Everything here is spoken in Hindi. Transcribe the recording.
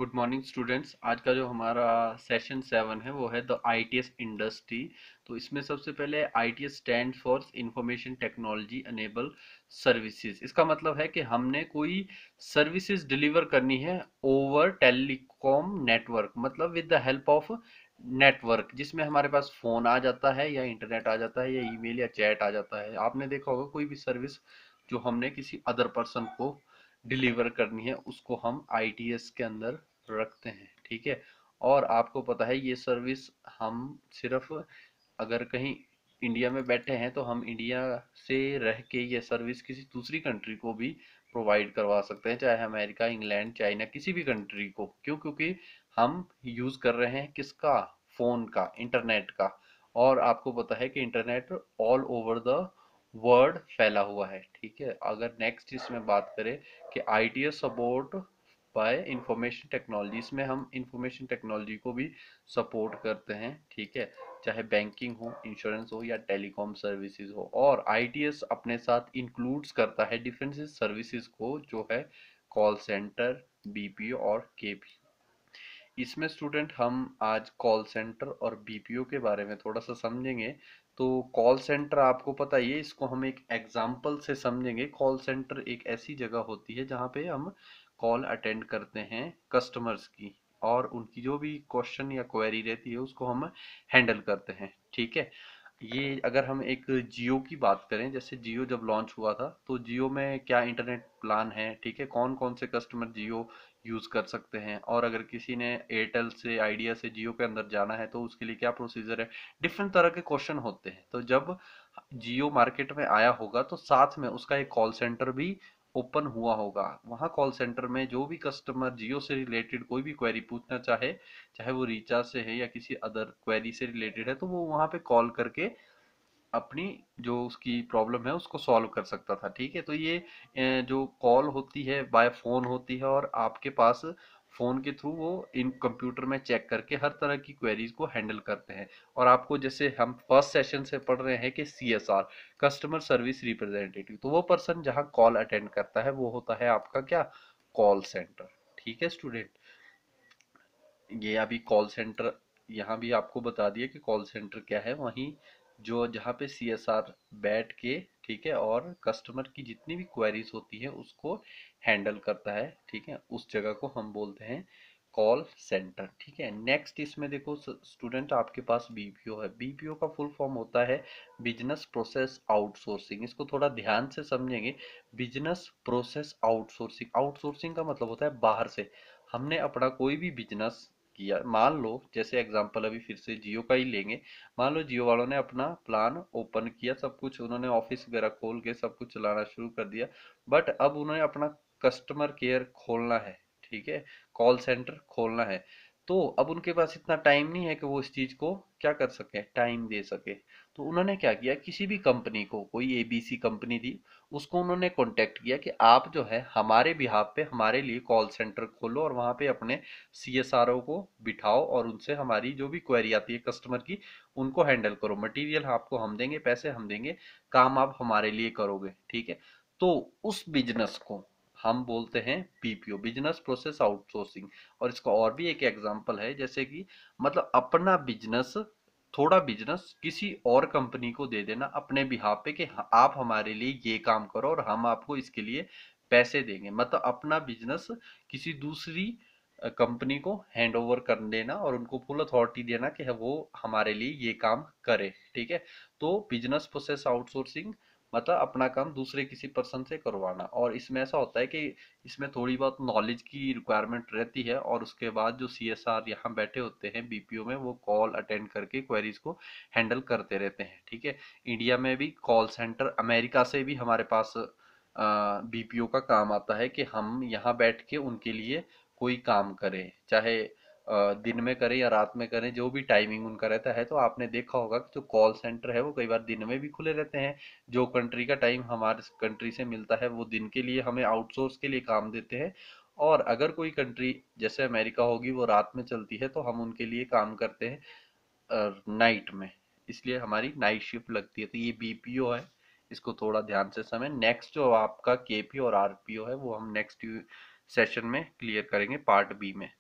Good morning students. आज का जो हमारा सेशन 7 है वो है द आईटीएस इंडस्ट्री। तो इसमें सबसे पहले ITS stand for information technology enabled services. इसका मतलब है कि हमने कोई सर्विसेज डिलीवर करनी है ओवर टेलीकॉम नेटवर्क, मतलब with the help of network, जिसमें हमारे पास फोन आ जाता है या इंटरनेट आ जाता है या ईमेल या चैट आ जाता है। आपने देखा होगा कोई भी सर्विस जो हमने किसी अदर पर्सन को डिलीवर करनी है उसको हम आईटीएस के अंदर रखते हैं, ठीक है। और आपको पता है ये सर्विस हम सिर्फ अगर कहीं इंडिया में बैठे हैं तो हम इंडिया से रह के ये सर्विस किसी दूसरी कंट्री को भी प्रोवाइड करवा सकते हैं, चाहे अमेरिका, इंग्लैंड, चाइना, किसी भी कंट्री को। क्यों? क्योंकि हम यूज कर रहे हैं किसका? फोन का, इंटरनेट का। और आपको पता है कि internet all over the world फैला हुआ है, ठीक है। अगर नेक्स्ट इसमें बात करें कि ITS support bye information technology, इसमें हम इंफॉर्मेशन टेक्नोलॉजी को भी सपोर्ट करते हैं, ठीक है। चाहे बैंकिंग हो, इंश्योरेंस हो या टेलीकॉम सर्विसेज हो। और आईटीएस अपने साथ इंक्लूड्स करता है डिफरेंट सर्विसेज को, जो है कॉल सेंटर, बीपीओ और केपीओ। इसमें स्टूडेंट हम आज कॉल सेंटर और बीपीओ के बारे में थोड़ा सा समझेंगे। तो कॉल सेंटर आपको पता ही है, इसको हम एक एग्जांपल से समझेंगे। कॉल सेंटर एक ऐसी जगह होती है जहाँ पे हम कॉल अटेंड करते हैं कस्टमर्स की, और उनकी जो भी क्वेश्चन या क्वेरी रहती है उसको हम हैंडल करते हैं, ठीक है। ये अगर हम एक जियो की बात करें, जैसे जियो जब लॉन्च हुआ था तो जियो में क्या इंटरनेट प्लान है, ठीक है, कौन कौन से कस्टमर जियो यूज कर सकते हैं, और अगर किसी ने एयरटेल से, आइडिया से जियो के अंदर जाना है तो उसके लिए क्या प्रोसीजर है। डिफरेंट तरह के क्वेश्चन होते हैं। तो जब जियो मार्केट में आया होगा तो साथ में उसका एक कॉल सेंटर भी ओपन हुआ होगा। वहाँ कॉल सेंटर में जो भी कस्टमर जियो से रिलेटेड कोई भी क्वेरी पूछना चाहे, चाहे वो रिचार्ज से है या किसी अदर क्वेरी से रिलेटेड है, तो वो वहाँ पे कॉल करके अपनी जो उसकी प्रॉब्लम है उसको सॉल्व कर सकता था, ठीक है। तो ये जो कॉल होती है बाय फोन होती है, और आपके पास फोन के थ्रू वो इन कंप्यूटर में चेक करके हर तरह की क्वेरीज को हैंडल करते हैं। और आपको जैसे हम फर्स्ट सेशन से पढ़ रहे हैं कि सीएसआर, कस्टमर सर्विस रिप्रेजेंटेटिव, तो वो पर्सन जहाँ कॉल अटेंड करता है वो होता है आपका क्या? कॉल सेंटर, ठीक है स्टूडेंट। ये अभी कॉल सेंटर यहाँ भी आपको बता दिया कि कॉल सेंटर क्या है। वहीं जो जहाँ पे सीएसआर बैठ के, ठीक है, और कस्टमर की जितनी भी क्वेरीज होती है उसको हैंडल करता है, ठीक है, उस जगह को हम बोलते हैं कॉल सेंटर, ठीक है। नेक्स्ट इसमें देखो स्टूडेंट, आपके पास बीपीओ है। बीपीओ का फुल फॉर्म होता है बिजनेस प्रोसेस आउटसोर्सिंग। इसको थोड़ा ध्यान से समझेंगे। बिजनेस प्रोसेस आउटसोर्सिंग, आउटसोर्सिंग का मतलब होता है बाहर से। हमने अपना कोई भी बिजनेस किया, मान लो जैसे एग्जांपल अभी फिर से जियो का ही लेंगे। मान लो जियो वालों ने अपना प्लान ओपन किया, सब कुछ उन्होंने ऑफिस वगैरह खोल के सब कुछ चलाना शुरू कर दिया। बट अब उन्हें अपना कस्टमर केयर खोलना है, ठीक है, कॉल सेंटर खोलना है। तो अब उनके पास इतना टाइम नहीं है कि वो इस चीज को क्या कर सके, टाइम दे सके। तो उन्होंने क्या किया, किसी भी कंपनी को, कोई एबीसी कंपनी थी, उसको उन्होंने कांटेक्ट किया कि आप जो है हमारे बिहाफ पे हमारे लिए कॉल सेंटर खोलो और वहां पे अपने सीएसआरओ को बिठाओ और उनसे हमारी जो भी क्वेरी आती है कस्टमर की उनको हैंडल करो। मटेरियल आपको हम देंगे, पैसे हम देंगे, काम आप हमारे लिए करोगे, ठीक है। तो उस बिजनेस को हम बोलते हैं बीपीओ, बिजनेस प्रोसेस आउटसोर्सिंग। और इसका और भी एक एग्जांपल है, जैसे कि मतलब अपना बिजनेस, थोड़ा बिजनेस किसी और कंपनी को दे देना अपने बिहाफ पे कि आप हमारे लिए ये काम करो और हम आपको इसके लिए पैसे देंगे। मतलब अपना बिजनेस किसी दूसरी कंपनी को हैंड ओवर कर देना और उनको फुल अथॉरिटी देना कि वो हमारे लिए ये काम करे, ठीक है। तो बिजनेस प्रोसेस आउटसोर्सिंग मतलब अपना काम दूसरे किसी पर्सन से करवाना। और इसमें ऐसा होता है कि इसमें थोड़ी बहुत नॉलेज की रिक्वायरमेंट रहती है, और उसके बाद जो सीएसआर यहाँ बैठे होते हैं बीपीओ में, वो कॉल अटेंड करके क्वेरीज को हैंडल करते रहते हैं, ठीक है। इंडिया में भी कॉल सेंटर, अमेरिका से भी हमारे पास बीपीओ का काम आता है कि हम यहाँ बैठ के उनके लिए कोई काम करें, चाहे दिन में करें या रात में करें, जो भी टाइमिंग उनका रहता है। तो आपने देखा होगा कि जो कॉल सेंटर है वो कई बार दिन में भी खुले रहते हैं। जो कंट्री का टाइम हमारे कंट्री से मिलता है वो दिन के लिए हमें आउटसोर्स के लिए काम देते हैं। और अगर कोई कंट्री जैसे अमेरिका होगी वो रात में चलती है तो हम उनके लिए काम करते हैं नाइट में, इसलिए हमारी नाइट शिफ्ट लगती है। तो ये बीपीओ है, इसको थोड़ा ध्यान से समझ। नेक्स्ट जो आपका केपीओ और आरपीओ है वो हम नेक्स्ट सेशन में क्लियर करेंगे पार्ट बी में।